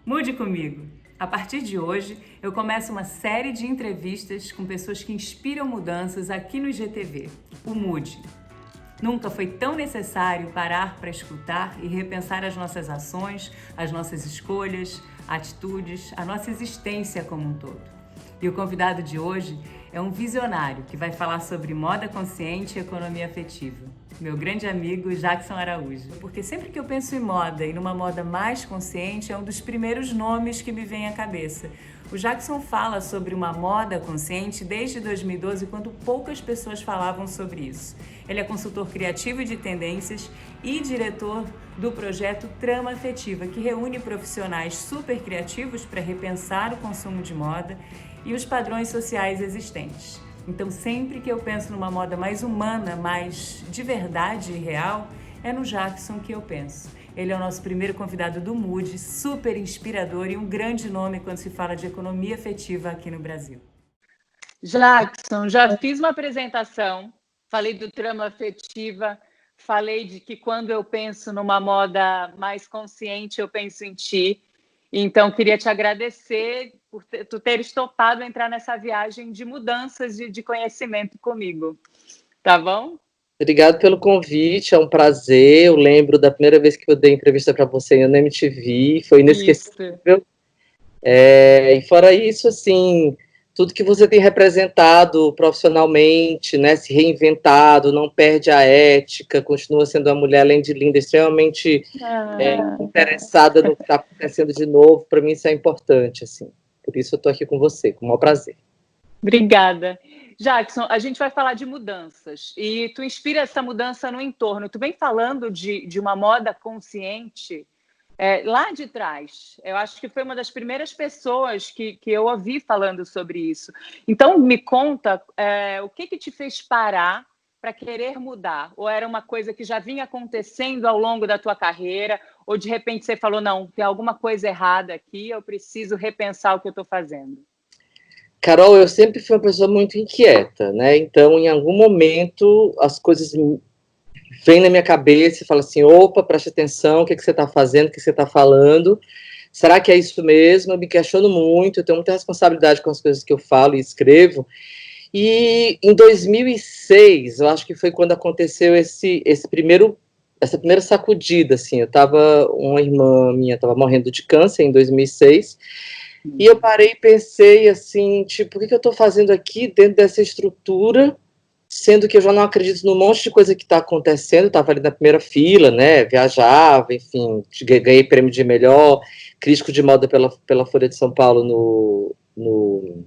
Mude comigo! A partir de hoje, eu começo uma série de entrevistas com pessoas que inspiram mudanças aqui no IGTV, o Mude. Nunca foi tão necessário parar para escutar e repensar as nossas ações, as nossas escolhas, atitudes, a nossa existência como um todo. E o convidado de hoje é um visionário que vai falar sobre moda consciente e economia afetiva. Meu grande amigo Jackson Araújo. Porque sempre que eu penso em moda e numa moda mais consciente, é um dos primeiros nomes que me vem à cabeça. O Jackson fala sobre uma moda consciente desde 2012, quando poucas pessoas falavam sobre isso. Ele é consultor criativo e de tendências e diretor do projeto Trama Afetiva, que reúne profissionais super criativos para repensar o consumo de moda e os padrões sociais existentes. Então, sempre que eu penso numa moda mais humana, mais de verdade e real, é no Jackson que eu penso. Ele é o nosso primeiro convidado do Mude, super inspirador e um grande nome quando se fala de economia afetiva aqui no Brasil. Jackson, já fiz uma apresentação, falei do Trama Afetiva, falei de que quando eu penso numa moda mais consciente, eu penso em ti. Então, queria te agradecer por tu teres topado entrar nessa viagem de mudanças de conhecimento comigo. Tá bom? Obrigado pelo convite, é um prazer. Eu lembro da primeira vez que eu dei entrevista para você na MTV, foi inesquecível. E fora isso, assim, tudo que você tem representado profissionalmente, né, se reinventado, não perde a ética, continua sendo uma mulher, além de linda, extremamente interessada no que está acontecendo de novo. Para mim isso é importante, assim. Por isso eu estou aqui com você, com o maior prazer. Obrigada. Jackson, a gente vai falar de mudanças e tu inspira essa mudança no entorno. Tu vem falando de uma moda consciente lá de trás. Eu acho que foi uma das primeiras pessoas que eu ouvi falando sobre isso. Então, me conta o que te fez parar para querer mudar? Ou era uma coisa que já vinha acontecendo ao longo da tua carreira? Ou, de repente, você falou, não, tem alguma coisa errada aqui, eu preciso repensar o que eu estou fazendo? Carol, eu sempre fui uma pessoa muito inquieta, né? Então, em algum momento, as coisas vêm na minha cabeça e falam assim, opa, preste atenção, o que você está fazendo, o que você está falando? Será que é isso mesmo? Eu me questiono muito, eu tenho muita responsabilidade com as coisas que eu falo e escrevo. E em 2006, eu acho que foi quando aconteceu essa primeira sacudida, assim. Uma irmã minha estava morrendo de câncer em 2006, e eu parei e pensei assim, tipo, o que eu estou fazendo aqui dentro dessa estrutura, sendo que eu já não acredito num monte de coisa que está acontecendo. Eu estava ali na primeira fila, né, viajava, enfim, ganhei prêmio de melhor crítico de moda pela Folha de São Paulo no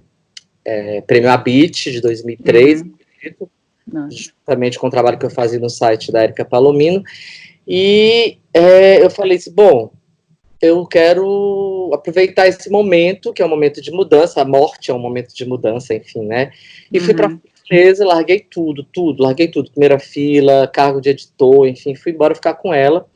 Prêmio Abit de 2003, justamente com o trabalho que eu fazia no site da Érica Palomino, e eu falei assim, bom, eu quero aproveitar esse momento, que é um momento de mudança, a morte é um momento de mudança, enfim, né, e fui para Fortaleza, larguei tudo, primeira fila, cargo de editor, enfim, fui embora ficar com ela.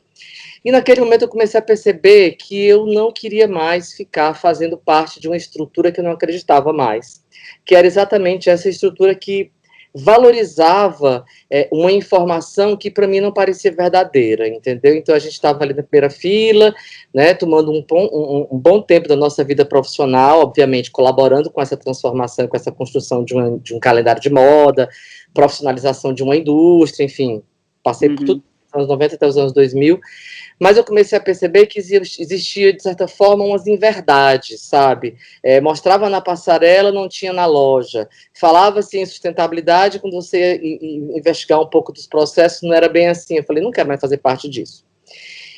E naquele momento eu comecei a perceber que eu não queria mais ficar fazendo parte de uma estrutura que eu não acreditava mais, que era exatamente essa estrutura que valorizava uma informação que para mim não parecia verdadeira, entendeu? Então a gente estava ali na primeira fila, né, tomando um bom tempo da nossa vida profissional, obviamente colaborando com essa transformação, com essa construção de um calendário de moda, profissionalização de uma indústria, enfim, passei por tudo dos anos 90 até os anos 2000, mas eu comecei a perceber que existia, de certa forma, umas inverdades, sabe? Mostrava na passarela, não tinha na loja. Falava-se em sustentabilidade, quando você ia investigar um pouco dos processos, não era bem assim. Eu falei, não quero mais fazer parte disso.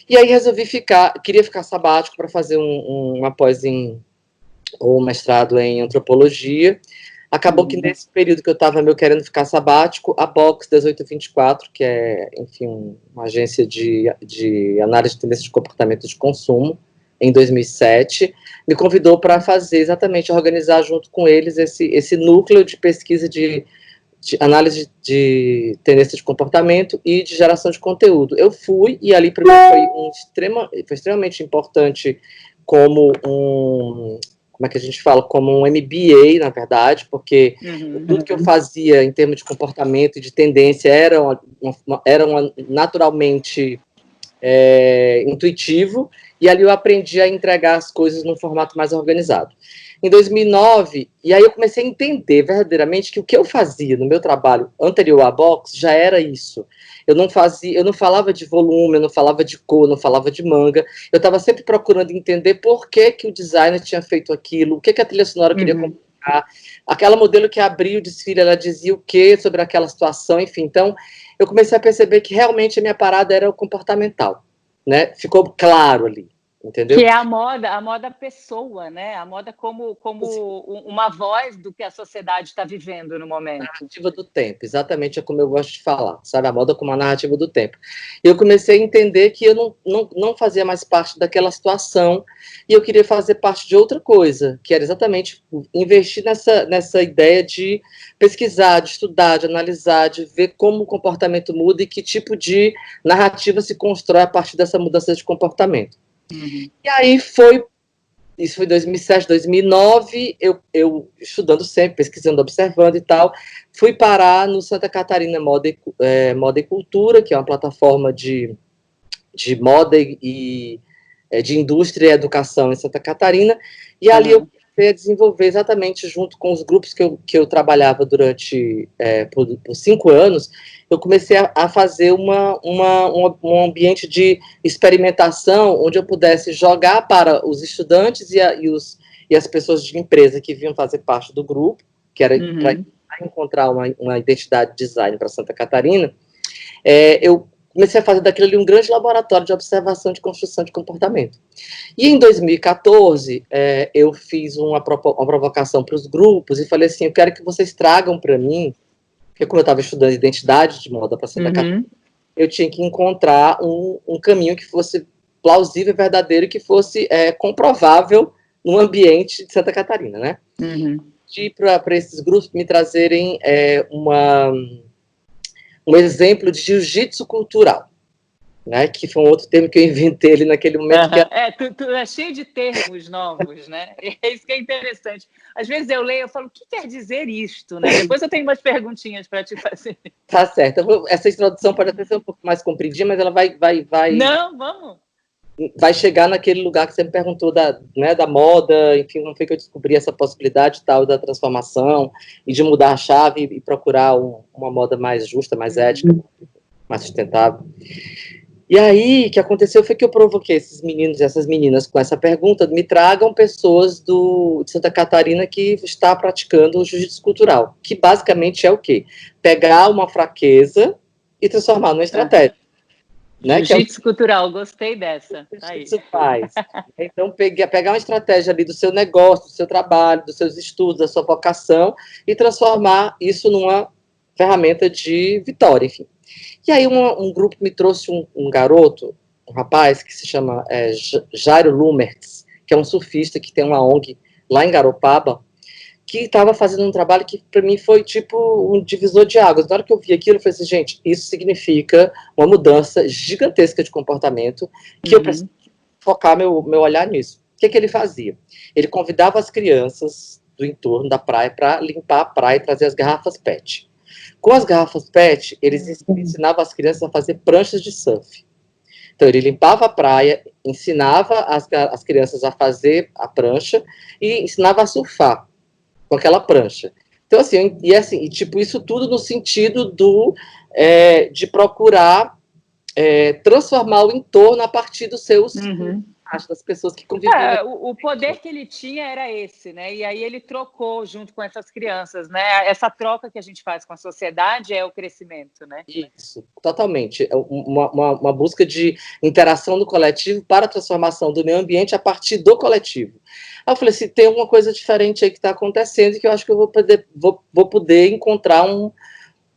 E aí resolvi queria ficar sabático para fazer uma pós ou mestrado em antropologia. Acabou que nesse período que eu estava meio querendo ficar sabático, a Box 1824, que é, enfim, uma agência de análise de tendência de comportamento de consumo, em 2007, me convidou para fazer exatamente, organizar junto com eles esse núcleo de pesquisa de análise de tendência de comportamento e de geração de conteúdo. Eu fui, e ali para mim foi extremamente importante como como é que a gente fala, como um MBA, na verdade, porque tudo que eu fazia em termos de comportamento e de tendência era naturalmente intuitivo, e ali eu aprendi a entregar as coisas num formato mais organizado. Em 2009, e aí eu comecei a entender verdadeiramente que o que eu fazia no meu trabalho anterior à Box já era isso. Eu não falava de volume, eu não falava de cor, eu não falava de manga. Eu estava sempre procurando entender por que o designer tinha feito aquilo, o que a trilha sonora queria comunicar. Aquela modelo que abriu o desfile, ela dizia o que sobre aquela situação, enfim. Então, eu comecei a perceber que realmente a minha parada era o comportamental, né? Ficou claro ali. Entendeu? Que é a moda pessoa, né? A moda como uma voz do que a sociedade está vivendo no momento. Narrativa do tempo, exatamente é como eu gosto de falar, sabe? A moda como a narrativa do tempo. E eu comecei a entender que eu não fazia mais parte daquela situação e eu queria fazer parte de outra coisa, que era exatamente investir nessa ideia de pesquisar, de estudar, de analisar, de ver como o comportamento muda e que tipo de narrativa se constrói a partir dessa mudança de comportamento. E aí isso foi 2007, 2009, eu estudando sempre, pesquisando, observando e tal, fui parar no Santa Catarina Moda e Cultura, que é uma plataforma de moda e de indústria e educação em Santa Catarina, e ali eu comecei a desenvolver exatamente junto com os grupos que eu trabalhava durante por 5 anos, eu comecei a fazer um ambiente de experimentação onde eu pudesse jogar para os estudantes e as pessoas de empresa que vinham fazer parte do grupo, que era para encontrar uma identidade de design para Santa Catarina, eu comecei a fazer daquilo ali um grande laboratório de observação de construção de comportamento. E em 2014, eu fiz uma provocação para os grupos e falei assim, eu quero que vocês tragam para mim, porque como eu estava estudando identidade de moda para Santa Catarina, eu tinha que encontrar um caminho que fosse plausível, verdadeiro e que fosse comprovável no ambiente de Santa Catarina, né? Pedi para esses grupos me trazerem um exemplo de jiu-jitsu cultural, né? Que foi um outro termo que eu inventei ali naquele momento. Tu é cheio de termos novos, né? É isso que é interessante. Às vezes eu leio e falo, o que quer dizer isto? Né? Depois eu tenho umas perguntinhas para te fazer. Tá certo. Essa introdução pode até ser um pouco mais compridinha, mas ela vai... Não, vamos. Vai chegar naquele lugar que você me perguntou da moda, enfim, como foi que eu descobri essa possibilidade tal da transformação e de mudar a chave e procurar uma moda mais justa, mais ética, mais sustentável. E aí, o que aconteceu foi que eu provoquei esses meninos e essas meninas com essa pergunta, me tragam pessoas de Santa Catarina que está praticando o jiu-jitsu cultural, que basicamente é o quê? Pegar uma fraqueza e transformar numa estratégia. Né? Jiu-jitsu cultural, gostei dessa. Isso faz. Então, pegar uma estratégia ali do seu negócio, do seu trabalho, dos seus estudos, da sua vocação e transformar isso numa ferramenta de vitória, enfim. E aí um grupo me trouxe um garoto, um rapaz que se chama Jairo Lumertz, que é um surfista que tem uma ONG lá em Garopaba, que estava fazendo um trabalho que, para mim, foi tipo um divisor de águas. Na hora que eu vi aquilo, eu falei assim, gente, isso significa uma mudança gigantesca de comportamento, que eu preciso focar meu olhar nisso. O que ele fazia? Ele convidava as crianças do entorno da praia para limpar a praia e trazer as garrafas PET. Com as garrafas PET, eles ensinavam as crianças a fazer pranchas de surf. Então, ele limpava a praia, ensinava as crianças a fazer a prancha e ensinava a surfar com aquela prancha. Então, assim, isso tudo no sentido de procurar transformar o entorno a partir dos seus das pessoas que conviviam. O poder que ele tinha era esse, né? E aí ele trocou junto com essas crianças, né? Essa troca que a gente faz com a sociedade é o crescimento, né? Isso, totalmente. Uma busca de interação do coletivo para a transformação do meio ambiente a partir do coletivo. Aí eu falei assim, tem uma coisa diferente aí que está acontecendo e que eu acho que eu vou poder encontrar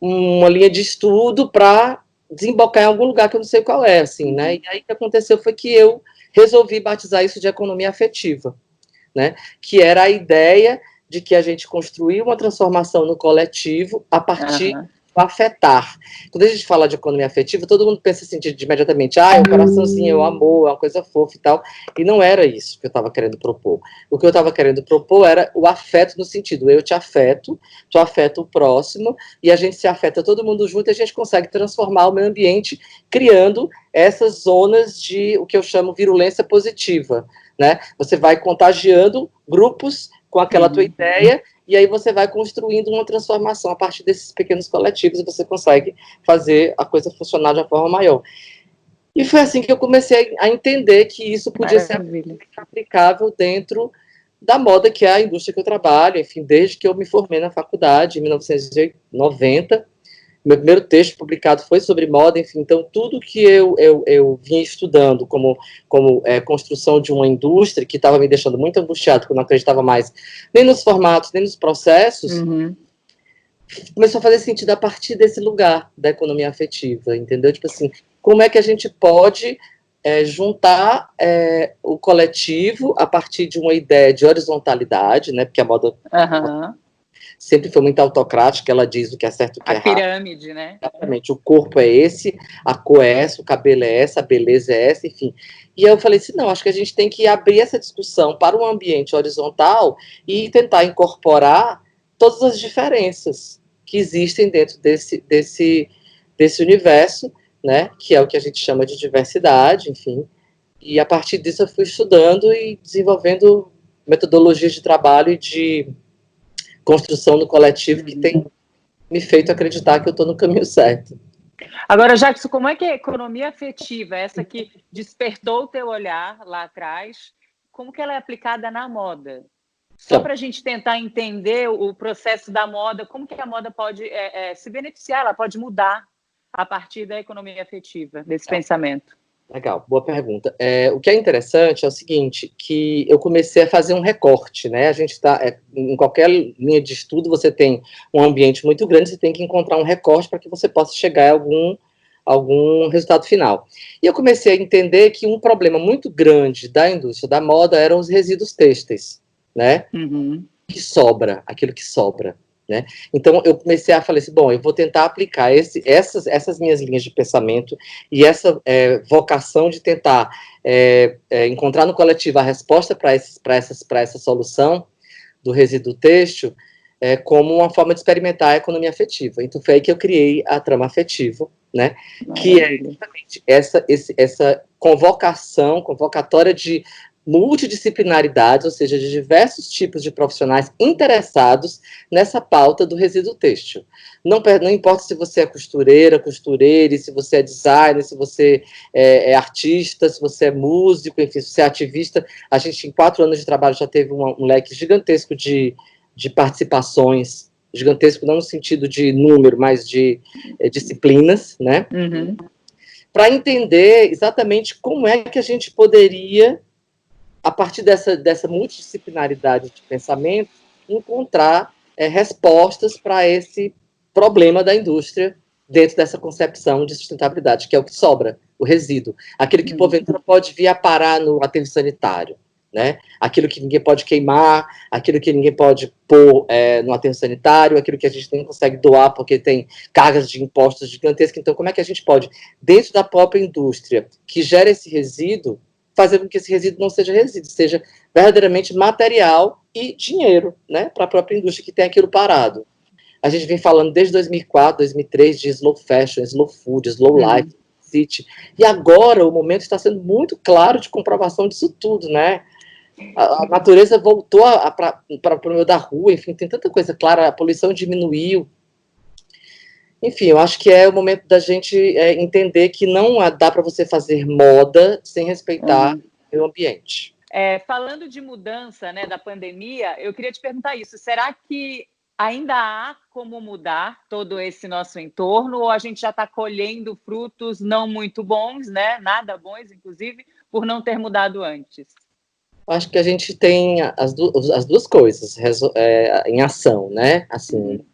uma linha de estudo para desembocar em algum lugar que eu não sei qual é, assim, né? E aí o que aconteceu foi que eu resolvi batizar isso de economia afetiva, né? Que era a ideia de que a gente construía uma transformação no coletivo a partir afetar. Quando a gente fala de economia afetiva, todo mundo pensa assim, imediatamente, é o coraçãozinho, é o amor, é uma coisa fofa e tal, e não era isso que eu estava querendo propor. O que eu estava querendo propor era o afeto no sentido, eu te afeto, tu afeta o próximo, e a gente se afeta todo mundo junto, e a gente consegue transformar o meio ambiente, criando essas zonas de, o que eu chamo virulência positiva, né? Você vai contagiando grupos com aquela tua ideia, e aí você vai construindo uma transformação a partir desses pequenos coletivos e você consegue fazer a coisa funcionar de uma forma maior. E foi assim que eu comecei a entender que isso podia ser aplicável dentro da moda, que é a indústria que eu trabalho, enfim, desde que eu me formei na faculdade, em 1990. Meu primeiro texto publicado foi sobre moda, enfim, então tudo que eu vinha estudando como construção de uma indústria, que estava me deixando muito angustiado, porque eu não acreditava mais nem nos formatos, nem nos processos, começou a fazer sentido a partir desse lugar da economia afetiva, entendeu? Tipo assim, como é que a gente pode juntar o coletivo a partir de uma ideia de horizontalidade, né? Porque a moda sempre foi muito autocrática, ela diz o que é certo e o que é errado. A pirâmide, né? Exatamente, o corpo é esse, a cor é essa, o cabelo é essa, a beleza é essa, enfim. E eu falei assim, não, acho que a gente tem que abrir essa discussão para um ambiente horizontal e tentar incorporar todas as diferenças que existem dentro desse universo, né, que é o que a gente chama de diversidade, enfim. E a partir disso eu fui estudando e desenvolvendo metodologias de trabalho e de construção no coletivo que tem me feito acreditar que eu estou no caminho certo. Agora, Jackson, como é que a economia afetiva, essa que despertou o teu olhar lá atrás, como que ela é aplicada na moda? Só para a gente tentar entender o processo da moda, como que a moda pode se beneficiar, ela pode mudar a partir da economia afetiva, desse pensamento. Legal, boa pergunta. O que é interessante é o seguinte, que eu comecei a fazer um recorte, né? A gente está, em qualquer linha de estudo, você tem um ambiente muito grande, você tem que encontrar um recorte para que você possa chegar a algum resultado final. E eu comecei a entender que um problema muito grande da indústria da moda eram os resíduos têxteis, né? Que sobra, aquilo que sobra. Né? Então, eu comecei a falar assim, bom, eu vou tentar aplicar essas minhas linhas de pensamento e essa vocação de tentar encontrar no coletivo a resposta para essa solução do resíduo têxtil como uma forma de experimentar a economia afetiva. Então, foi aí que eu criei a Trama Afetivo, né? Que é justamente essa convocatória de multidisciplinaridade, ou seja, de diversos tipos de profissionais interessados nessa pauta do resíduo têxtil. Não importa se você é costureira, costureira, se você é designer, se você é artista, se você é músico, enfim, se você é ativista. A gente, em 4 anos de trabalho, já teve um leque gigantesco de participações, gigantesco não no sentido de número, mas de disciplinas, né? Para entender exatamente como é que a gente poderia, a partir dessa multidisciplinaridade de pensamento, encontrar respostas para esse problema da indústria dentro dessa concepção de sustentabilidade, que é o que sobra, o resíduo. Aquilo que, porventura, pode vir a parar no aterro sanitário, né? Aquilo que ninguém pode queimar, aquilo que ninguém pode pôr no aterro sanitário, aquilo que a gente nem consegue doar porque tem cargas de impostos gigantescas. Então, como é que a gente pode, dentro da própria indústria que gera esse resíduo, fazer com que esse resíduo não seja resíduo, seja verdadeiramente material e dinheiro, né, para a própria indústria que tem aquilo parado. A gente vem falando desde 2004, 2003 de slow fashion, slow food, slow life, city, e agora o momento está sendo muito claro de comprovação disso tudo, né? A natureza voltou para o meio da rua, enfim, tem tanta coisa clara, a poluição diminuiu. Enfim, eu acho que é o momento da gente entender que não dá para você fazer moda sem respeitar o meio ambiente. Falando de mudança, né, da pandemia, eu queria te perguntar isso. Será que ainda há como mudar todo esse nosso entorno, ou a gente já está colhendo frutos não muito bons, né, nada bons, inclusive, por não ter mudado antes? Acho que a gente tem as duas coisas em ação, né? Assim,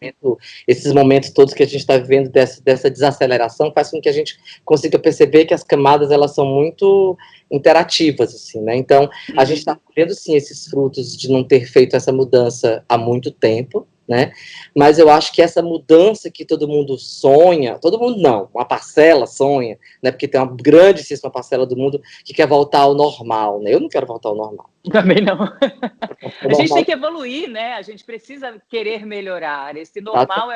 esses momentos todos que a gente está vivendo dessa desaceleração faz com que a gente consiga perceber que as camadas elas são muito interativas, assim, né? Então, a gente está colhendo, sim, esses frutos de não ter feito essa mudança há muito tempo, né? Mas eu acho que essa mudança que todo mundo sonha, todo mundo não, uma parcela sonha, né? Porque tem uma grandíssima parcela do mundo que quer voltar ao normal, né? Eu não quero voltar ao normal. Também não. A gente tem que evoluir, né? A gente precisa querer melhorar. Esse normal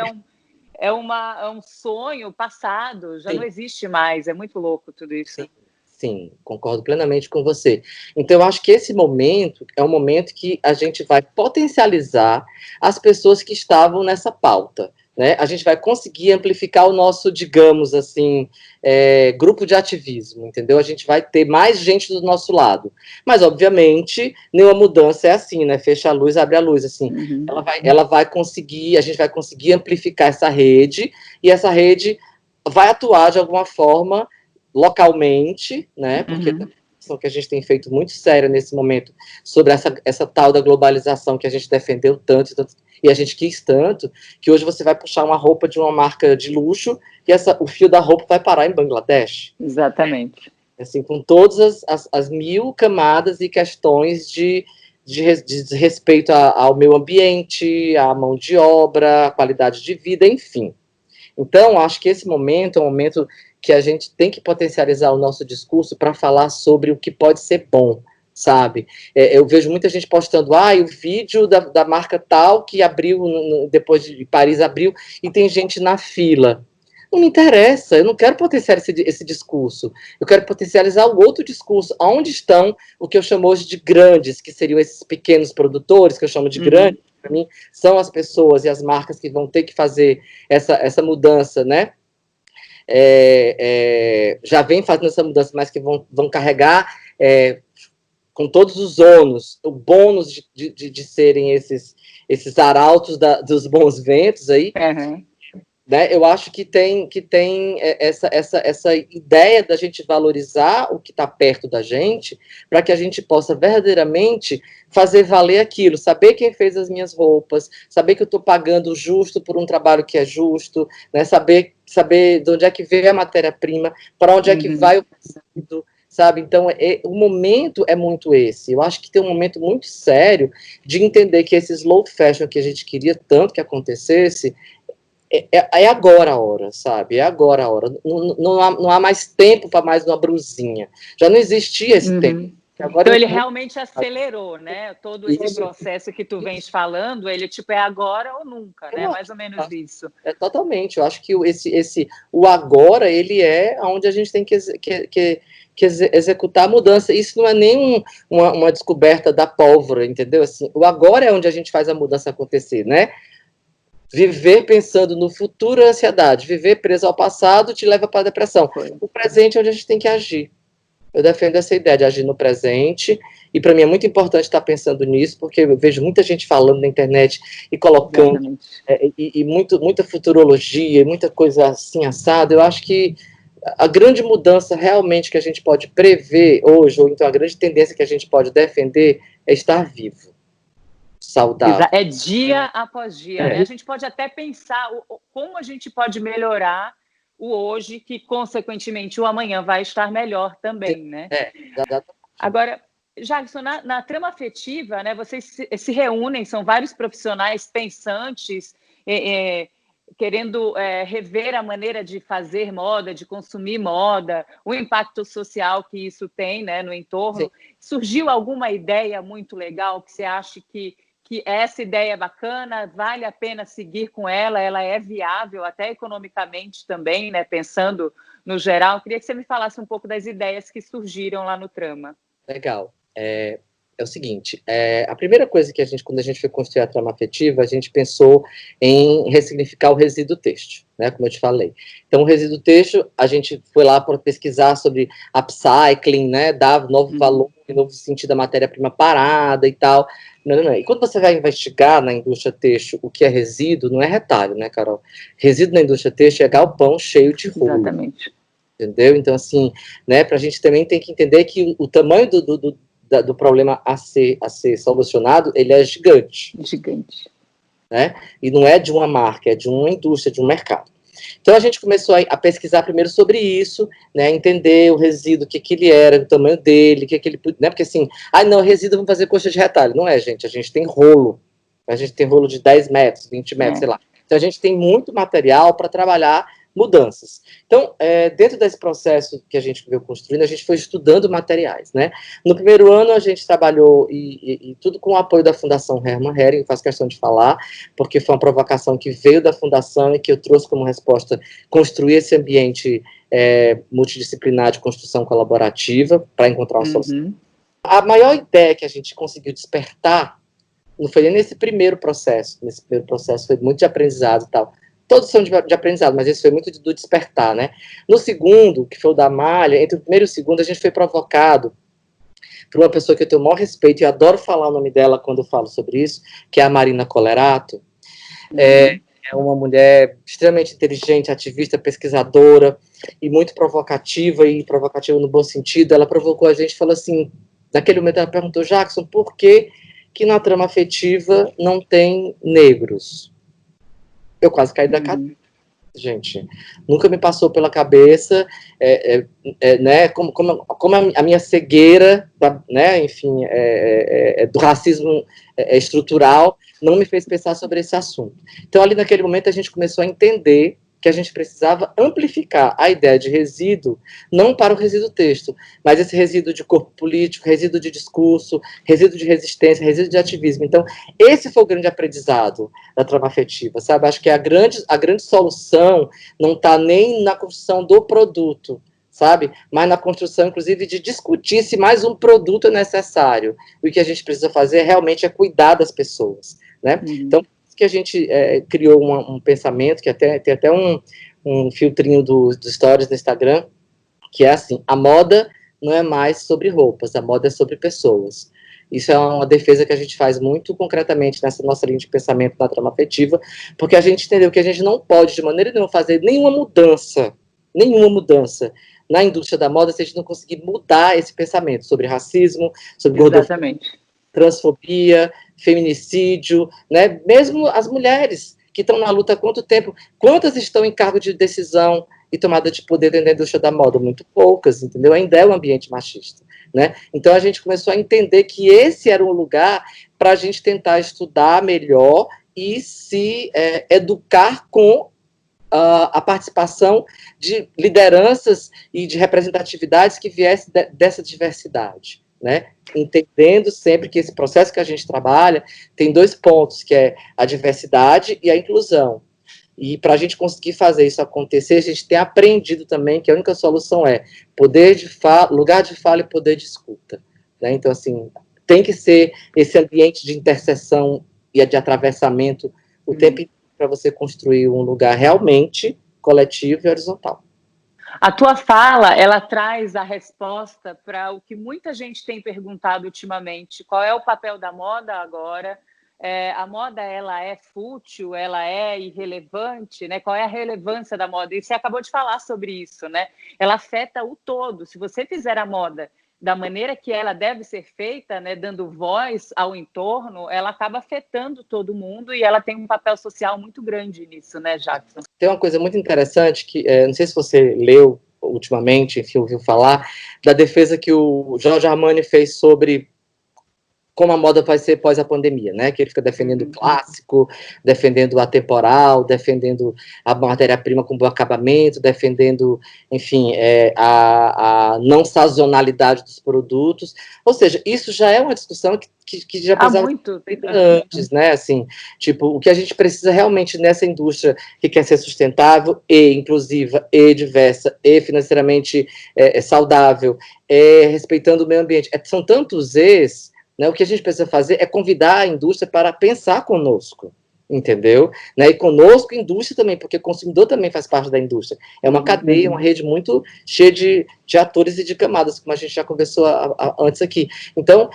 é um sonho passado, já não existe mais. É muito louco tudo isso. Sim, concordo plenamente com você. Então, eu acho que esse momento é um momento que a gente vai potencializar as pessoas que estavam nessa pauta, né? A gente vai conseguir amplificar o nosso, digamos assim, grupo de ativismo, entendeu? A gente vai ter mais gente do nosso lado. Mas, obviamente, nenhuma mudança é assim, né? Fecha a luz, abre a luz, assim. Uhum. Ela vai conseguir, a gente vai conseguir amplificar essa rede, e essa rede vai atuar de alguma forma localmente, né? Porque a questão que a gente tem feito muito séria nesse momento sobre essa tal da globalização que a gente defendeu tanto e a gente quis tanto, que hoje você vai puxar uma roupa de uma marca de luxo e o fio da roupa vai parar em Bangladesh. Exatamente. Assim, com todas as mil camadas e questões de respeito ao meio ambiente, à mão de obra, à qualidade de vida, enfim. Então, acho que esse momento é um momento que a gente tem que potencializar o nosso discurso para falar sobre o que pode ser bom, sabe? Eu vejo muita gente postando, o vídeo da marca tal que abriu, depois de Paris abriu, e tem gente na fila. Não me interessa, eu não quero potencializar esse discurso, eu quero potencializar o outro discurso. Onde estão o que eu chamo hoje de grandes, que seriam esses pequenos produtores, que eu chamo de grandes, para mim, são as pessoas e as marcas que vão ter que fazer essa mudança, né? Já vem fazendo essa mudança, mas que vão carregar com todos os ônus, o bônus de serem esses arautos dos bons ventos aí. Né? Eu acho que tem essa ideia da gente valorizar o que está perto da gente, para que a gente possa verdadeiramente fazer valer aquilo, saber quem fez as minhas roupas, saber que eu estou pagando justo por um trabalho que é justo, né? Saber de onde é que veio a matéria-prima, para onde é que vai o tecido, sabe? Então, o momento é muito esse. Eu acho que tem um momento muito sério de entender que esse slow fashion que a gente queria tanto que acontecesse, é agora a hora, sabe? É agora a hora. Não há mais tempo para mais uma brusinha. Já não existia esse tempo. Agora então ele realmente acelerou, né? Todo esse processo que tu vens falando, ele tipo é agora ou nunca, né? Mais ou menos isso. Totalmente. Eu acho que o agora, ele é onde a gente tem que executar a mudança. Isso não é nem uma descoberta da pólvora, entendeu? Assim, o agora é onde a gente faz a mudança acontecer, né? Viver pensando no futuro é ansiedade. Viver preso ao passado te leva para a depressão. O presente é onde a gente tem que agir. Eu defendo essa ideia de agir no presente, e para mim é muito importante estar pensando nisso, porque eu vejo muita gente falando na internet e colocando, muita futurologia, muita coisa assim assada. Eu acho que a grande mudança realmente que a gente pode prever hoje, ou então a grande tendência que a gente pode defender, é estar vivo, saudável. É dia após dia, né? A gente pode até pensar como a gente pode melhorar o hoje, que, consequentemente, o amanhã vai estar melhor também, né? Agora, Jackson, na trama afetiva, né, vocês se reúnem, são vários profissionais pensantes, querendo rever a maneira de fazer moda, de consumir moda, o impacto social que isso tem, né, no entorno. Sim. Surgiu alguma ideia muito legal que você acha que essa ideia é bacana, vale a pena seguir com ela é viável até economicamente também, né? Pensando no geral. Queria que você me falasse um pouco das ideias que surgiram lá no Trama. Legal. É o seguinte, a primeira coisa que quando a gente foi construir a trama afetiva, a gente pensou em ressignificar o resíduo têxtil, né, como eu te falei. Então, o resíduo têxtil, a gente foi lá para pesquisar sobre upcycling, né, dar novo valor, novo sentido da matéria-prima parada e tal. Não. E quando você vai investigar na indústria têxtil o que é resíduo, não é retalho, né, Carol? Resíduo na indústria têxtil é galpão cheio de rolo. Exatamente. Entendeu? Então, assim, né, para a gente também tem que entender que o tamanho do problema a ser solucionado, ele é gigante. Gigante. Né? E não é de uma marca, é de uma indústria, de um mercado. Então, a gente começou a pesquisar primeiro sobre isso, né, entender o resíduo, o que ele era, o tamanho dele, né, porque assim, não, resíduo, vamos fazer coxa de retalho. Não é, gente, a gente tem rolo. A gente tem rolo de 10 metros, 20 metros, sei lá. Então, a gente tem muito material para trabalhar mudanças. Então, dentro desse processo que a gente veio construindo, a gente foi estudando materiais, né? No primeiro ano, a gente trabalhou, e tudo com o apoio da Fundação Hermann Hering, faço questão de falar, porque foi uma provocação que veio da Fundação e que eu trouxe como resposta construir esse ambiente multidisciplinar de construção colaborativa para encontrar uma solução. A maior ideia que a gente conseguiu despertar não foi nem nesse primeiro processo foi muito de aprendizado e tal. Todos são de aprendizado, mas esse foi muito do despertar, né? No segundo, que foi o da malha, entre o primeiro e o segundo, a gente foi provocado por uma pessoa que eu tenho o maior respeito, e adoro falar o nome dela quando eu falo sobre isso, que é a Marina Colerato. É uma mulher extremamente inteligente, ativista, pesquisadora, e muito provocativa, e provocativa no bom sentido. Ela provocou a gente, falou assim, naquele momento ela perguntou, Jackson, por que na trama afetiva não tem negros? Eu quase caí da cadeira, gente. Nunca me passou pela cabeça, né, como a minha cegueira, né, enfim, do racismo estrutural, não me fez pensar sobre esse assunto. Então, ali naquele momento, a gente começou a entender que a gente precisava amplificar a ideia de resíduo, não para o resíduo texto, mas esse resíduo de corpo político, resíduo de discurso, resíduo de resistência, resíduo de ativismo. Então, esse foi o grande aprendizado da trama afetiva, sabe? Acho que a grande solução não está nem na construção do produto, sabe? Mas na construção, inclusive, de discutir se mais um produto é necessário. O que a gente precisa fazer realmente é cuidar das pessoas, né? Então, que a gente criou um pensamento, que tem até um filtrinho dos stories do Instagram, que é assim, a moda não é mais sobre roupas, a moda é sobre pessoas. Isso é uma defesa que a gente faz muito concretamente nessa nossa linha de pensamento na trama afetiva, porque a gente entendeu que a gente não pode, de maneira nenhuma, fazer nenhuma mudança na indústria da moda se a gente não conseguir mudar esse pensamento sobre racismo, sobre gordofobia, transfobia, feminicídio, né? Mesmo as mulheres que estão na luta há quanto tempo, quantas estão em cargo de decisão e tomada de poder dentro da indústria da moda? Muito poucas, entendeu? Ainda é um ambiente machista, né? Então a gente começou a entender que esse era um lugar para a gente tentar estudar melhor e se educar com a participação de lideranças e de representatividades que viessem dessa diversidade, né? Entendendo sempre que esse processo que a gente trabalha tem 2 pontos, que é a diversidade e a inclusão. E para a gente conseguir fazer isso acontecer, a gente tem aprendido também que a única solução é lugar de fala e poder de escuta, né? Então, assim, tem que ser esse ambiente de interseção e de atravessamento o tempo inteiro para você construir um lugar realmente coletivo e horizontal. A tua fala, ela traz a resposta para o que muita gente tem perguntado ultimamente. Qual é o papel da moda agora? A moda, ela é fútil? Ela é irrelevante? Né? Qual é a relevância da moda? E você acabou de falar sobre isso, né? Ela afeta o todo. Se você fizer a moda da maneira que ela deve ser feita, né, dando voz ao entorno, ela acaba afetando todo mundo e ela tem um papel social muito grande nisso, né, Jackson? Tem uma coisa muito interessante que, não sei se você leu ultimamente, enfim, ouviu falar, da defesa que o Giorgio Armani fez sobre como a moda vai ser pós a pandemia, né? Que ele fica defendendo o clássico, defendendo o atemporal, defendendo a matéria-prima com bom acabamento, defendendo, enfim, a não sazonalidade dos produtos. Ou seja, isso já é uma discussão que já precisava ser feita antes, né? Assim, tipo, o que a gente precisa realmente nessa indústria que quer ser sustentável e inclusiva e diversa e financeiramente saudável, respeitando o meio ambiente. São tantos E's, né? O que a gente precisa fazer é convidar a indústria para pensar conosco, entendeu? Né? E conosco, indústria também, porque o consumidor também faz parte da indústria. É uma cadeia, uma rede muito cheia de atores e de camadas, como a gente já conversou antes aqui. Então,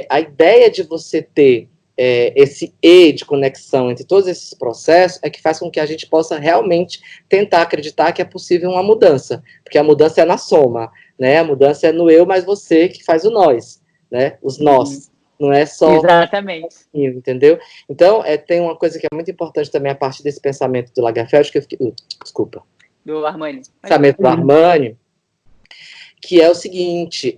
a ideia de você ter esse E de conexão entre todos esses processos é que faz com que a gente possa realmente tentar acreditar que é possível uma mudança, porque a mudança é na soma, né? A mudança é no eu mais você que faz o nós, né? Os nós, não é só... Exatamente. Entendeu? Então, tem uma coisa que é muito importante também a partir desse pensamento do Lagerfeld, que eu fiquei... desculpa. Do Armani. Pensamento do Armani, que é o seguinte,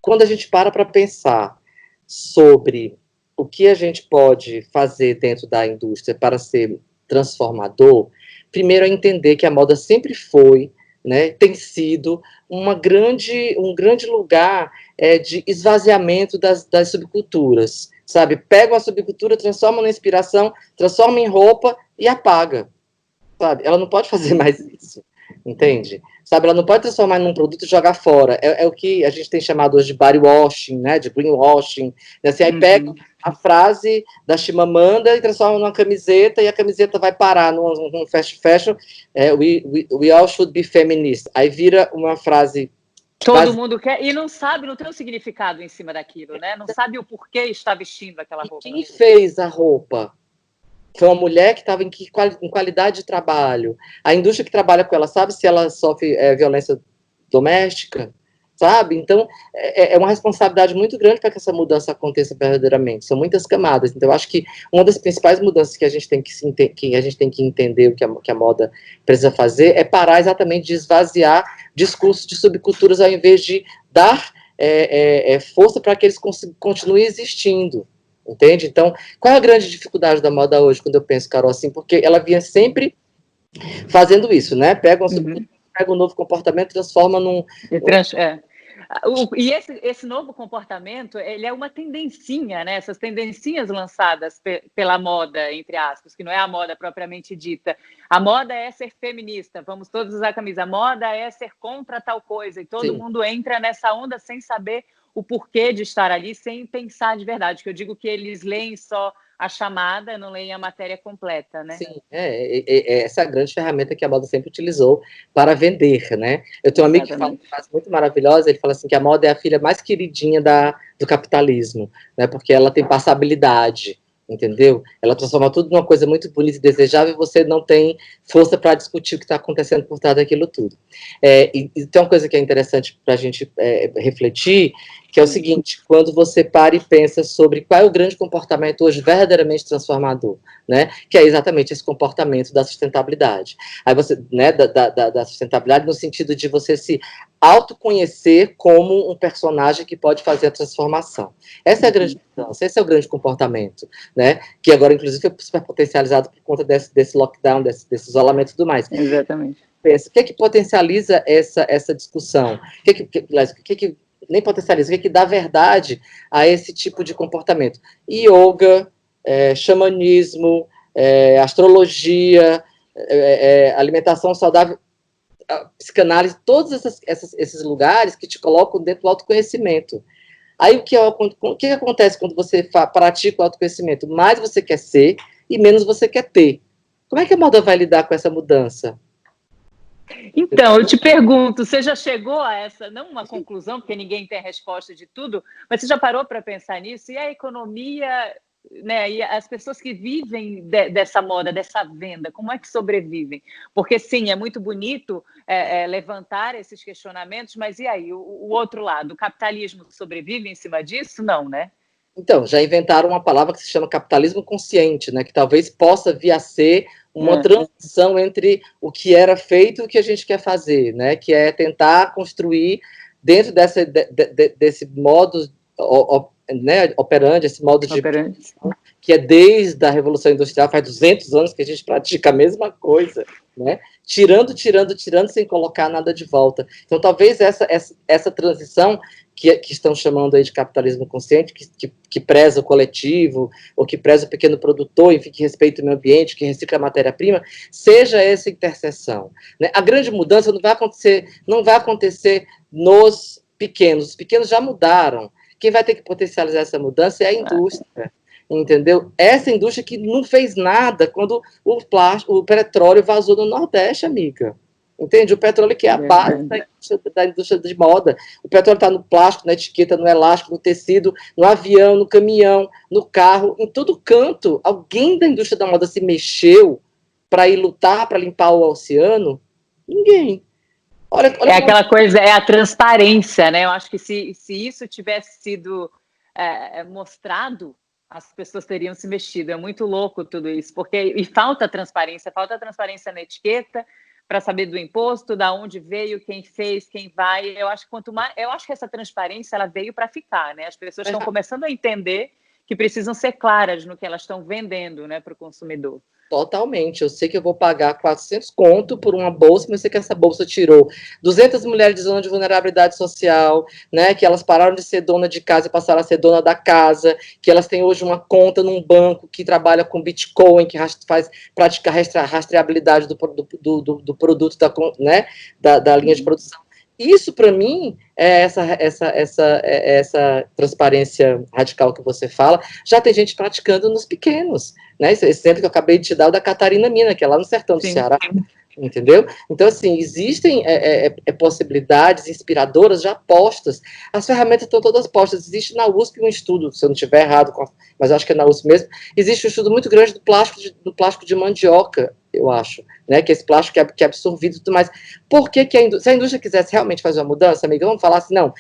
quando a gente para pensar sobre o que a gente pode fazer dentro da indústria para ser transformador, primeiro é entender que a moda sempre foi, né, tem sido um grande lugar de esvaziamento das subculturas, sabe? Pega uma subcultura, transforma na inspiração, transforma em roupa e apaga, sabe? Ela não pode fazer mais isso, entende? Sabe, ela não pode transformar num produto e jogar fora. É o que a gente tem chamado hoje de body washing, né, de greenwashing. Assim, aí pega a frase da Chimamanda e transforma numa camiseta, e a camiseta vai parar num fast fashion, we all should be feminist. Aí vira uma frase... Todo mundo quer, e não sabe, não tem um significado em cima daquilo, né? Não sabe o porquê está vestindo aquela roupa. Quem fez a roupa? Foi uma mulher que estava em qualidade de trabalho. A indústria que trabalha com ela sabe se ela sofre violência doméstica, sabe? Então, é uma responsabilidade muito grande para que essa mudança aconteça verdadeiramente. São muitas camadas. Então, eu acho que uma das principais mudanças que a gente tem que entender o que a moda precisa fazer é parar exatamente de esvaziar discursos de subculturas ao invés de dar força para que eles continuem existindo. Entende? Então, qual é a grande dificuldade da moda hoje, quando eu penso, Carol, assim? Porque ela vinha sempre fazendo isso, né? Pega um novo comportamento e transforma num... E esse novo comportamento, ele é uma tendencinha, né? Essas tendencinhas lançadas pela moda, entre aspas, que não é a moda propriamente dita. A moda é ser feminista, vamos todos usar a camisa. A moda é ser contra tal coisa, e todo mundo entra nessa onda sem saber o porquê de estar ali, sem pensar de verdade. Que eu digo que eles leem só a chamada, não leem a matéria completa, né? Sim, essa é a grande ferramenta que a moda sempre utilizou para vender, né? Eu tenho um amigo que fala uma frase muito maravilhosa, ele fala assim que a moda é a filha mais queridinha do capitalismo, né? Porque ela tem passabilidade, entendeu? Ela transforma tudo numa coisa muito bonita e desejável, e você não tem força para discutir o que está acontecendo por trás daquilo tudo. E tem uma coisa que é interessante para a gente refletir, que é o seguinte: quando você para e pensa sobre qual é o grande comportamento hoje verdadeiramente transformador, né? Que é exatamente esse comportamento da sustentabilidade. Aí você, né, da sustentabilidade no sentido de você se autoconhecer como um personagem que pode fazer a transformação. Essa é a grande mudança, esse é o grande comportamento, né? Que agora, inclusive, foi super potencializado por conta desse lockdown, desse isolamento e tudo mais. Exatamente. Pensa, o que é que potencializa essa discussão? O que nem potencializa, o que dá verdade a esse tipo de comportamento? Yoga, xamanismo, astrologia, alimentação saudável, psicanálise, todos esses lugares que te colocam dentro do autoconhecimento. Aí o que acontece quando você pratica o autoconhecimento? Mais você quer ser e menos você quer ter. Como é que a moda vai lidar com essa mudança? Então, eu te pergunto, você já chegou a essa, não uma conclusão, porque ninguém tem a resposta de tudo, mas você já parou para pensar nisso? E a economia, né, e as pessoas que vivem dessa moda, dessa venda, como é que sobrevivem? Porque, sim, é muito bonito levantar esses questionamentos, mas e aí, o outro lado? O capitalismo sobrevive em cima disso? Não, né? Então, já inventaram uma palavra que se chama capitalismo consciente, né, que talvez possa vir a ser uma transição entre o que era feito e o que a gente quer fazer, né, que é tentar construir dentro desse modo operandi, esse modo de que é desde a Revolução Industrial, faz 200 anos que a gente pratica a mesma coisa, né, tirando, sem colocar nada de volta. Então, talvez essa transição que estão chamando aí de capitalismo consciente, que preza o coletivo, ou que preza o pequeno produtor, enfim, que respeita o meio ambiente, que recicla a matéria-prima, seja essa interseção, né? A grande mudança não vai acontecer nos pequenos. Os pequenos já mudaram. Quem vai ter que potencializar essa mudança é a indústria, entendeu? Essa indústria que não fez nada quando o petróleo vazou no Nordeste, amiga. Entende? O petróleo que é a base da indústria de moda. O petróleo está no plástico, na etiqueta, no elástico, no tecido, no avião, no caminhão, no carro, em todo canto. Alguém da indústria da moda se mexeu para ir lutar, para limpar o oceano? Ninguém. Olha aquela coisa, é a transparência, né? Eu acho que se isso tivesse sido mostrado, as pessoas teriam se mexido. É muito louco tudo isso, e falta transparência na etiqueta, para saber do imposto, da onde veio, quem fez, quem vai. Eu acho que essa transparência ela veio para ficar, né? As pessoas estão começando a entender que precisam ser claras no que elas estão vendendo, né, para o consumidor. Totalmente. Eu sei que eu vou pagar 400 conto por uma bolsa, mas eu sei que essa bolsa tirou 200 mulheres de zona de vulnerabilidade social, né, que elas pararam de ser dona de casa e passaram a ser dona da casa, que elas têm hoje uma conta num banco que trabalha com Bitcoin, que pratica rastreabilidade do produto né, da linha de produção. Isso, para mim, é essa transparência radical que você fala. Já tem gente praticando nos pequenos, né? Esse exemplo que eu acabei de te dar, o da Catarina Mina, que é lá no sertão do Ceará, entendeu? Então, assim, existem possibilidades inspiradoras já postas. As ferramentas estão todas postas. Existe na USP um estudo, se eu não estiver errado, mas acho que é na USP mesmo, existe um estudo muito grande do plástico de mandioca, eu acho, né, que esse plástico que é absorvido e tudo mais. Por que se a indústria quisesse realmente fazer uma mudança, amiga, vamos falar assim, não,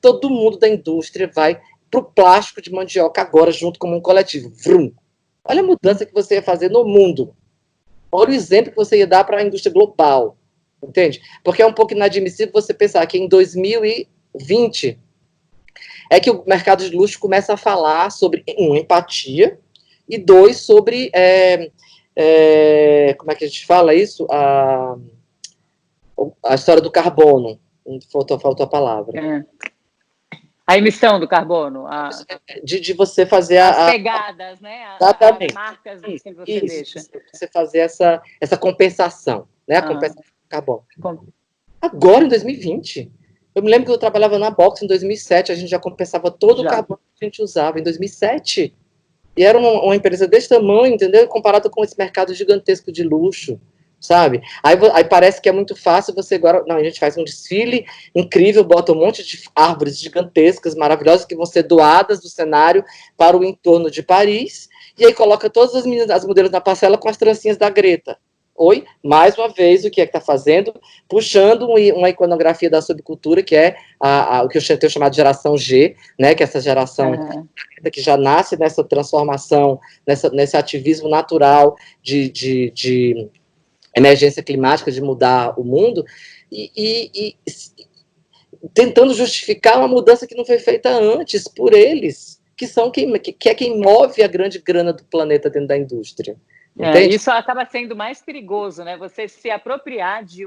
todo mundo da indústria vai para o plástico de mandioca agora, junto como um coletivo. Vrum. Olha a mudança que você ia fazer no mundo. Olha o exemplo que você ia dar para a indústria global, entende? Porque é um pouco inadmissível você pensar que em 2020 é que o mercado de luxo começa a falar sobre, empatia, e 2, sobre... como é que a gente fala isso? A história do carbono. Faltou a palavra. A emissão do carbono. De você fazer as pegadas, né? As marcas que você deixa. Você fazer essa compensação, né? A compensação do carbono. Agora, em 2020... Eu me lembro que eu trabalhava na Box em 2007, a gente já compensava todo o carbono que a gente usava em 2007. E era uma empresa desse tamanho, entendeu? Comparado com esse mercado gigantesco de luxo, sabe? Aí parece que é muito fácil você agora... Não, a gente faz um desfile incrível, bota um monte de árvores gigantescas, maravilhosas, que vão ser doadas do cenário para o entorno de Paris, e aí coloca todas as modelos na parcela com as trancinhas da Greta. Oi, mais uma vez, o que é que está fazendo? Puxando uma iconografia da subcultura, que é o que eu tenho chamado de geração G, né? Que é essa geração que já nasce nessa transformação, nesse ativismo natural de emergência climática, de mudar o mundo, e tentando justificar uma mudança que não foi feita antes por eles, que é quem move a grande grana do planeta dentro da indústria. Isso acaba sendo mais perigoso, né? Você se apropriar de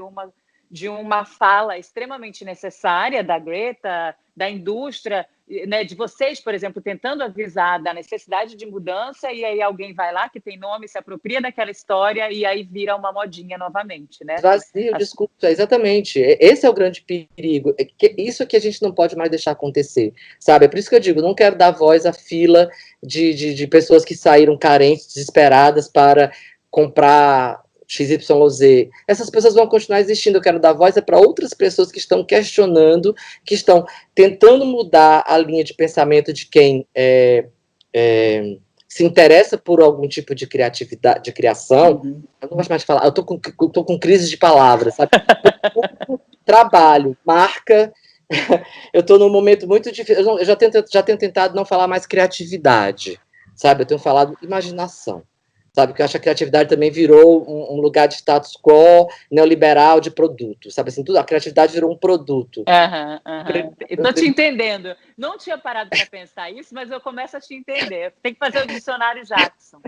uma fala extremamente necessária da Greta, da indústria, né, de vocês, por exemplo, tentando avisar da necessidade de mudança, e aí alguém vai lá, que tem nome, se apropria daquela história, e aí vira uma modinha novamente, né? Vazio, desculpa, exatamente. Esse é o grande perigo. Isso que a gente não pode mais deixar acontecer, sabe? É por isso que eu digo, não quero dar voz à fila de pessoas que saíram carentes, desesperadas para comprar XYZ. Essas pessoas vão continuar existindo. Eu quero dar voz para outras pessoas que estão questionando, que estão tentando mudar a linha de pensamento de quem se interessa por algum tipo de criatividade, de criação. Eu não gosto mais de falar, eu tô com crise de palavras, sabe? Trabalho, marca. Eu estou num momento muito difícil. Eu já tenho tentado não falar mais criatividade, sabe? Eu tenho falado imaginação. Sabe, que eu acho que a criatividade também virou um lugar de status quo neoliberal de produto, sabe assim, a criatividade virou um produto. Estou te entendendo. Não tinha parado para pensar isso, mas eu começo a te entender. Tem que fazer o dicionário Jackson.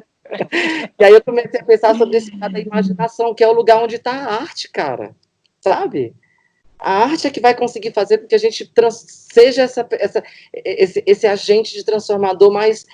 E aí eu comecei a pensar sobre esse lado da imaginação, que é o lugar onde está a arte, cara, sabe? A arte é que vai conseguir fazer com que a gente seja esse agente de transformador mais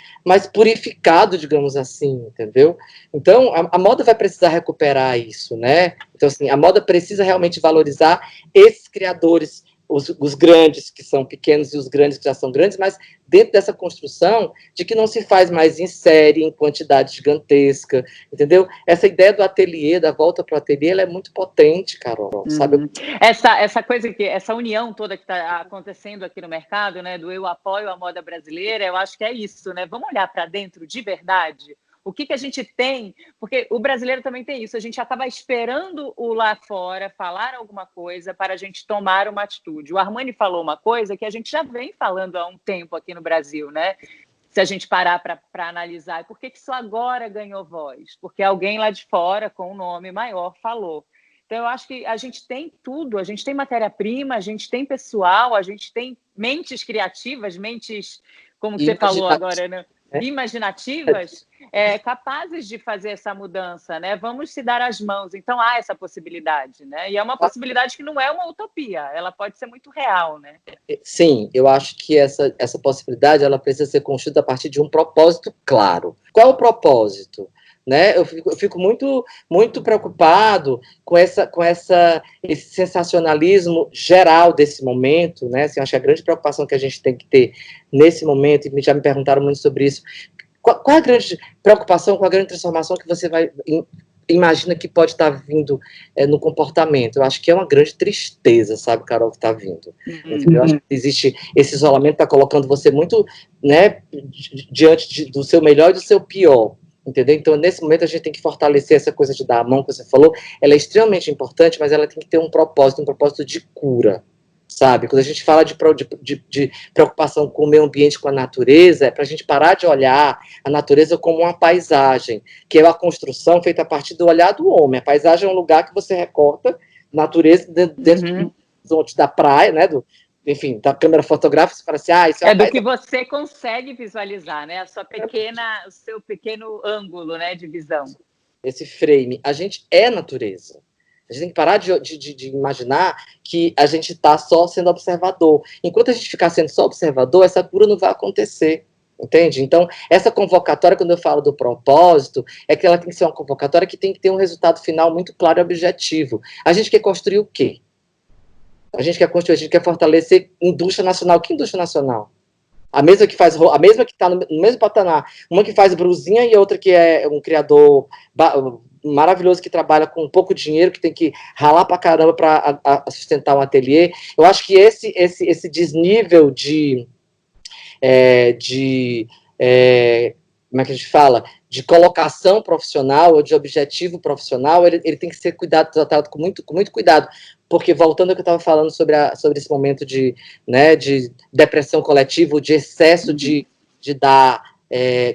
purificado, digamos assim, entendeu? Então, a moda vai precisar recuperar isso, né? Então, assim, a moda precisa realmente valorizar esses criadores, os grandes que são pequenos e os grandes que já são grandes, mas dentro dessa construção de que não se faz mais em série, em quantidade gigantesca, entendeu? Essa ideia do ateliê, da volta para o ateliê, ela é muito potente, Carol, sabe? Essa coisa essa união toda que está acontecendo aqui no mercado, né, do eu apoio a moda brasileira, eu acho que é isso, né? Vamos olhar para dentro de verdade. O que a gente tem, porque o brasileiro também tem isso, a gente acaba esperando o lá fora falar alguma coisa para a gente tomar uma atitude. O Armani falou uma coisa que a gente já vem falando há um tempo aqui no Brasil, né? Se a gente parar para analisar, por que só agora ganhou voz? Porque alguém lá de fora, com um nome maior, falou. Então, eu acho que a gente tem tudo, a gente tem matéria-prima, a gente tem pessoal, a gente tem mentes criativas, mentes, como você falou agora, né? imaginativas, capazes de fazer essa mudança, né? Vamos se dar as mãos. Então há essa possibilidade, né? E é uma possibilidade que não é uma utopia, ela pode ser muito real, né? Sim, eu acho que essa possibilidade ela precisa ser construída a partir de um propósito claro. Qual é o propósito? Né? Eu fico muito preocupado com esse sensacionalismo geral desse momento, né? Assim, acho que a grande preocupação que a gente tem que ter nesse momento, e já me perguntaram muito sobre isso, qual é a grande preocupação, qual a grande transformação que você imagina que pode estar vindo no comportamento? Eu acho que é uma grande tristeza, sabe, Carol, que está vindo. Eu acho que existe esse isolamento, está colocando você muito, né, diante do seu melhor e do seu pior. Entendeu? Então, nesse momento, a gente tem que fortalecer essa coisa de dar a mão que você falou. Ela é extremamente importante, mas ela tem que ter um propósito de cura, sabe? Quando a gente fala de preocupação com o meio ambiente, com a natureza, é para a gente parar de olhar a natureza como uma paisagem, que é uma construção feita a partir do olhar do homem. A paisagem é um lugar que você recorta natureza dentro do horizonte da praia, né? Enfim, da câmera fotográfica, você fala assim, isso é do que você consegue visualizar, né? O seu pequeno ângulo, né, de visão. Esse frame. A gente é natureza. A gente tem que parar de imaginar que a gente está só sendo observador. Enquanto a gente ficar sendo só observador, essa cura não vai acontecer. Entende? Então, essa convocatória, quando eu falo do propósito, é que ela tem que ser uma convocatória que tem que ter um resultado final muito claro e objetivo. A gente quer construir o quê? A gente quer construir, a gente quer fortalecer indústria nacional. Que indústria nacional? A mesma que está no mesmo patamar, uma que faz brusinha e outra que é um criador maravilhoso que trabalha com pouco dinheiro, que tem que ralar pra caramba para sustentar um ateliê. Eu acho que esse desnível como é que a gente fala? De colocação profissional ou de objetivo profissional, ele tem que ser tratado com muito cuidado. Porque, voltando ao que eu estava falando sobre esse momento de depressão coletiva, de excesso de dar,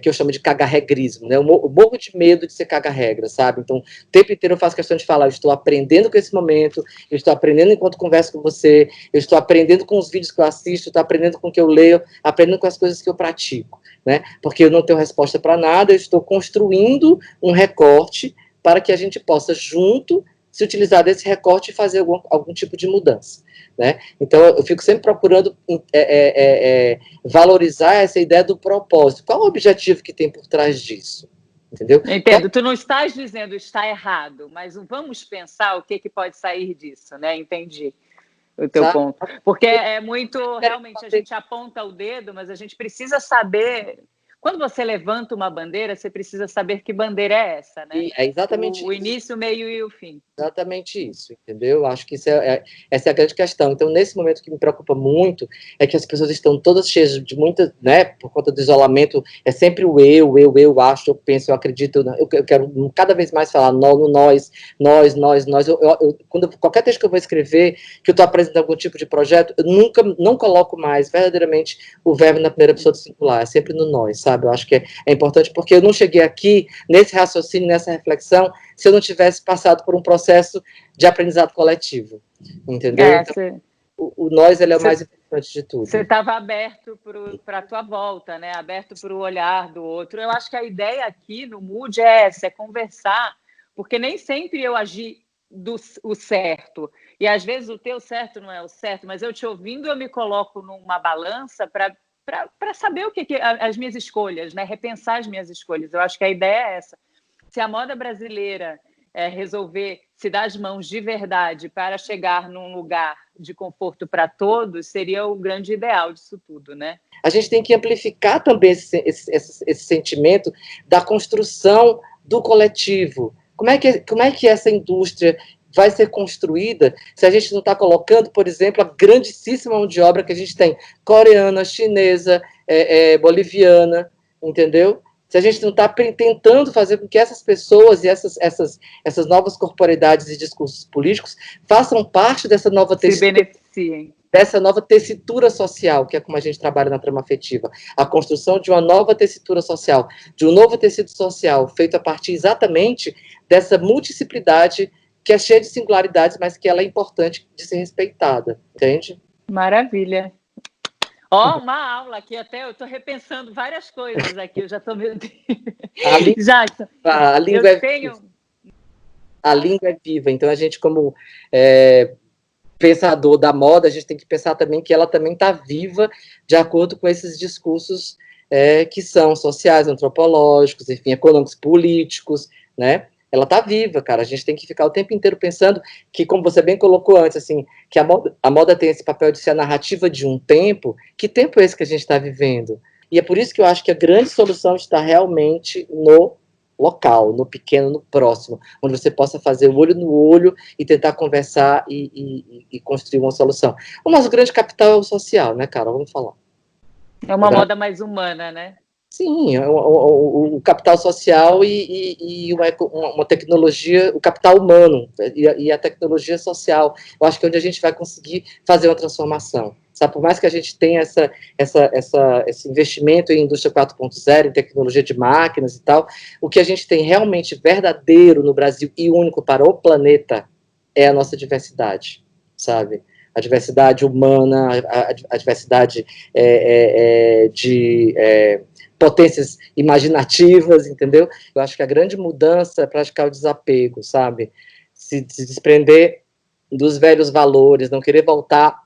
que eu chamo de caga-regrismo, né? Eu morro de medo de ser caga-regra, sabe? Então, o tempo inteiro eu faço questão de falar, eu estou aprendendo com esse momento, eu estou aprendendo enquanto converso com você, eu estou aprendendo com os vídeos que eu assisto, eu estou aprendendo com o que eu leio, aprendendo com as coisas que eu pratico, né? Porque eu não tenho resposta para nada, eu estou construindo um recorte para que a gente possa, junto, se utilizar desse recorte e fazer algum tipo de mudança, né? Então, eu fico sempre procurando valorizar essa ideia do propósito. Qual é o objetivo que tem por trás disso? Entendeu? Entendo. Tu não estás dizendo está errado, mas vamos pensar o que pode sair disso, né? Entendi o teu ponto. Porque é muito, realmente, a gente aponta o dedo, mas a gente precisa saber... Quando você levanta uma bandeira, você precisa saber que bandeira é essa, né? E é exatamente o início, o meio e o fim. Exatamente isso, entendeu? Acho que essa é a grande questão. Então, nesse momento, o que me preocupa muito é que as pessoas estão todas cheias de muita, né, por conta do isolamento, é sempre o eu acho, eu penso, eu acredito, eu quero cada vez mais falar nós. Qualquer texto que eu vou escrever, que eu estou apresentando algum tipo de projeto, eu não coloco mais verdadeiramente o verbo na primeira pessoa do singular, é sempre no nós, sabe? Eu acho que é importante, porque eu não cheguei aqui nesse raciocínio, nessa reflexão, se eu não tivesse passado por um processo de aprendizado coletivo, entendeu? Então, o nós, ele é o mais importante de tudo. Você estava aberto para a tua volta, né? Aberto para o olhar do outro. Eu acho que a ideia aqui no Mood é essa, é conversar, porque nem sempre eu agi o certo, e às vezes o teu certo não é o certo, mas eu te ouvindo, eu me coloco numa balança para saber o que as minhas escolhas, né? Repensar as minhas escolhas. Eu acho que a ideia é essa. Se a moda brasileira resolver se dar as mãos de verdade para chegar num lugar de conforto para todos, seria o grande ideal disso tudo, né? A gente tem que amplificar também esse sentimento da construção do coletivo. Como é que essa indústria vai ser construída se a gente não está colocando, por exemplo, a grandíssima mão de obra que a gente tem, coreana, chinesa, boliviana, entendeu? Se a gente não está tentando fazer com que essas pessoas e essas novas corporeidades e discursos políticos façam parte dessa nova tessitura, se beneficiem. Dessa nova tessitura social, que é como a gente trabalha na trama afetiva. A construção de uma nova tessitura social, de um novo tecido social, feito a partir exatamente dessa multiplicidade que é cheia de singularidades, mas que ela é importante de ser respeitada, entende? Maravilha. Ó, uma aula aqui, até eu estou repensando várias coisas aqui, eu já estou meio... A língua, Jackson, a língua eu tenho... a língua é viva, então a gente, como pensador da moda, a gente tem que pensar também que ela também está viva de acordo com esses discursos que são sociais, antropológicos, enfim, econômicos, políticos, né? Ela está viva, cara. A gente tem que ficar o tempo inteiro pensando que, como você bem colocou antes, assim, que a moda tem esse papel de ser a narrativa de um tempo. Que tempo é esse que a gente está vivendo? E é por isso que eu acho que a grande solução está realmente no local, no pequeno, no próximo, onde você possa fazer o olho no olho e tentar conversar e construir uma solução. O nosso grande capital é o social, né, cara? Vamos falar. É uma moda mais humana, né? Sim, o capital social e uma tecnologia, o capital humano e a tecnologia social. Eu acho que é onde a gente vai conseguir fazer uma transformação. Sabe? Por mais que a gente tenha esse investimento em indústria 4.0, em tecnologia de máquinas e tal, o que a gente tem realmente verdadeiro no Brasil e único para o planeta é a nossa diversidade, sabe? A diversidade humana, a diversidade de potências imaginativas, entendeu? Eu acho que a grande mudança é praticar o desapego, sabe? Se desprender dos velhos valores, não querer voltar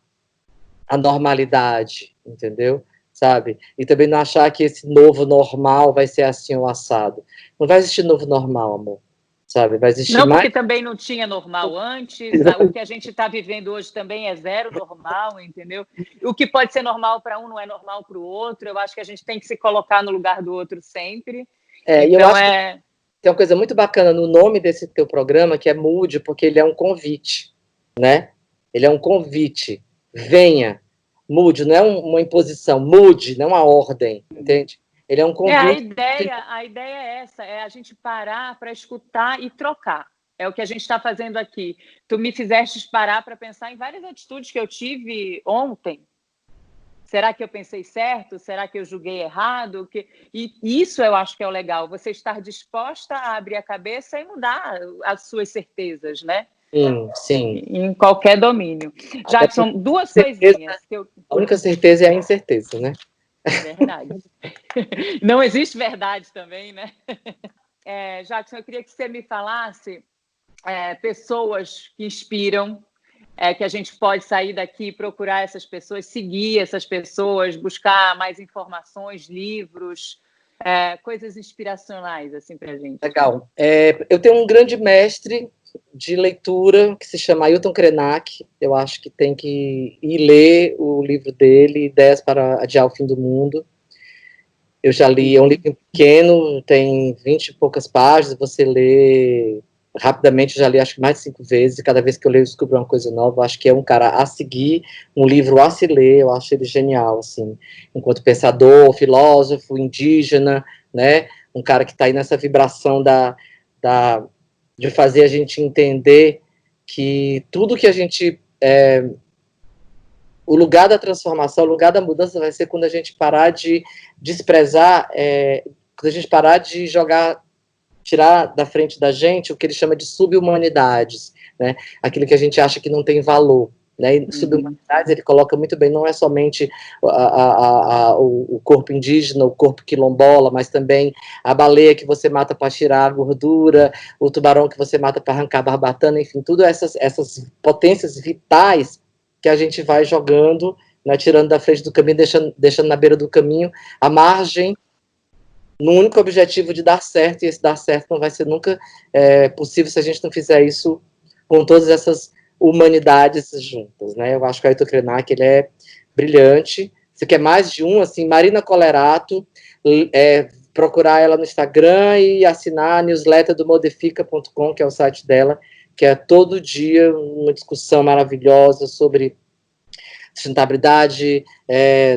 à normalidade, entendeu? Sabe? E também não achar que esse novo normal vai ser assim ou assado. Não vai existir novo normal, amor. Sabe? Vai existir não, mais... porque também não tinha normal antes, o que a gente está vivendo hoje também é zero normal, entendeu? O que pode ser normal para um não é normal para o outro, eu acho que a gente tem que se colocar no lugar do outro sempre. E eu acho que tem uma coisa muito bacana no nome desse teu programa, que é Mude, porque ele é um convite, né? Ele é um convite. Venha, mude, não é uma imposição, mude, não é uma ordem, entende? Ele é um convite. A ideia é essa, é a gente parar para escutar e trocar. É o que a gente está fazendo aqui. Tu me fizeste parar para pensar em várias atitudes que eu tive ontem. Será que eu pensei certo? Será que eu julguei errado? E isso eu acho que é o legal, você estar disposta a abrir a cabeça e mudar as suas certezas, né? Sim. Em qualquer domínio. Jackson, duas coisinhas. A única certeza é a incerteza, né? Verdade. Não existe verdade também, né? Jackson, eu queria que você me falasse pessoas que inspiram, que a gente pode sair daqui e procurar essas pessoas, seguir essas pessoas, buscar mais informações, livros, coisas inspiracionais assim para a gente. Legal. Eu tenho um grande mestre de leitura que se chama Ailton Krenak. Eu acho que tem que ir ler o livro dele, Ideias para Adiar o Fim do Mundo. Eu já li, é um livro pequeno, tem 20 e poucas páginas, você lê rapidamente, eu já li acho que mais de 5 vezes, e cada vez que eu leio eu descubro uma coisa nova. Eu acho que é um cara a seguir, um livro a se ler, eu acho ele genial, assim, enquanto pensador, filósofo, indígena, né, um cara que está aí nessa vibração de fazer a gente entender que tudo que a gente... o lugar da transformação, o lugar da mudança vai ser quando a gente parar de desprezar, quando a gente parar de tirar da frente da gente o que ele chama de subhumanidades, né? Aquilo que a gente acha que não tem valor. Né? E subhumanidades ele coloca muito bem, não é somente o corpo indígena, o corpo quilombola, mas também a baleia que você mata para tirar a gordura, o tubarão que você mata para arrancar a barbatana, enfim, tudo essas potências vitais que a gente vai jogando, né, tirando da frente do caminho, deixando na beira do caminho, à margem, no único objetivo de dar certo, e esse dar certo não vai ser nunca possível se a gente não fizer isso com todas essas humanidades juntas, né? Eu acho que o Ailton Krenak, ele é brilhante. Você quer mais de um, assim, Marina Colerato, procurar ela no Instagram e assinar a newsletter do modifica.com, que é o site dela, que é todo dia uma discussão maravilhosa sobre sustentabilidade,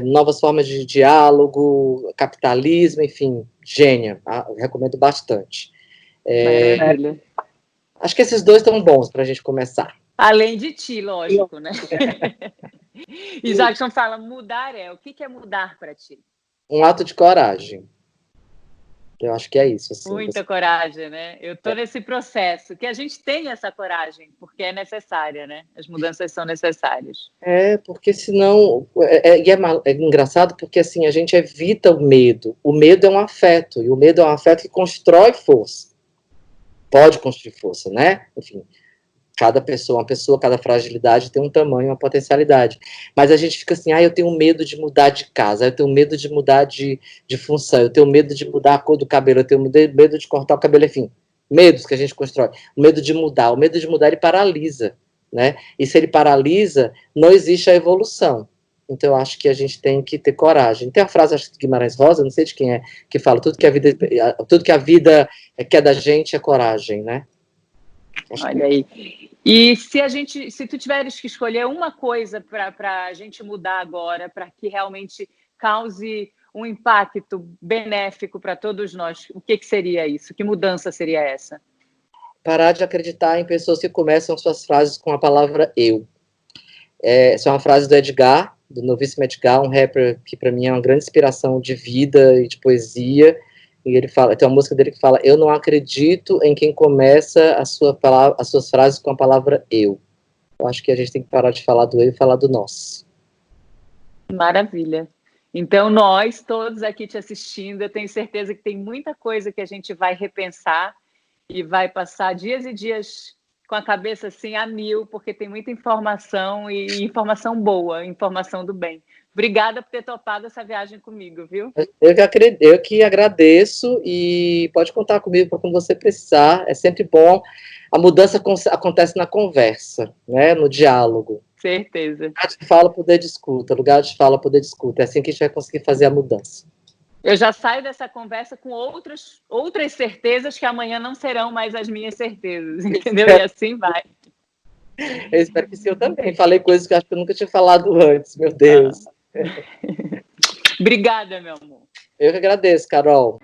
novas formas de diálogo, capitalismo, enfim, gênia. Recomendo bastante. Maravilha. Acho que esses dois estão bons para a gente começar. Além de ti, lógico, né? E Jackson fala, mudar o que é mudar para ti? Um ato de coragem. Eu acho que é isso. Assim, Muita coragem, né? Eu estou nesse processo, que a gente tem essa coragem, porque é necessária, né? As mudanças são necessárias. Porque senão... é engraçado porque, assim, a gente evita o medo. O medo é um afeto, e o medo é um afeto que constrói força. Pode construir força, né? Enfim, cada pessoa, cada fragilidade tem um tamanho, uma potencialidade. Mas a gente fica assim, eu tenho medo de mudar de casa, eu tenho medo de mudar de função, eu tenho medo de mudar a cor do cabelo, eu tenho medo de cortar o cabelo, enfim. Medos que a gente constrói. O medo de mudar ele paralisa, né? E se ele paralisa, não existe a evolução. Então eu acho que a gente tem que ter coragem. Tem a frase, acho que de Guimarães Rosa, não sei de quem é, que fala, tudo que a vida quer da gente é coragem, né? Olha aí. E se tu tiveres que escolher uma coisa para a gente mudar agora, para que realmente cause um impacto benéfico para todos nós, o que seria isso? Que mudança seria essa? Parar de acreditar em pessoas que começam suas frases com a palavra eu. Essa é uma frase do Edgar, do Novíssimo Edgar, um rapper que para mim é uma grande inspiração de vida e de poesia. E ele fala, tem uma música dele que fala: eu não acredito em quem começa as suas frases com a palavra eu. Eu acho que a gente tem que parar de falar do eu e falar do nós. Maravilha. Então, nós todos aqui te assistindo, eu tenho certeza que tem muita coisa que a gente vai repensar e vai passar dias e dias com a cabeça assim a mil, porque tem muita informação e informação boa, informação do bem. Obrigada por ter topado essa viagem comigo, viu? Eu que agradeço e pode contar comigo para quando você precisar. É sempre bom. A mudança acontece na conversa, né? No diálogo. Certeza. Lugar de fala, poder de escuta. Lugar de fala, poder de escuta. É assim que a gente vai conseguir fazer a mudança. Eu já saio dessa conversa com outras certezas que amanhã não serão mais as minhas certezas, entendeu? E assim vai. Eu espero que sim, eu também. Falei coisas que eu acho que eu nunca tinha falado antes, meu Deus. Obrigada, meu amor. Eu que agradeço, Carol.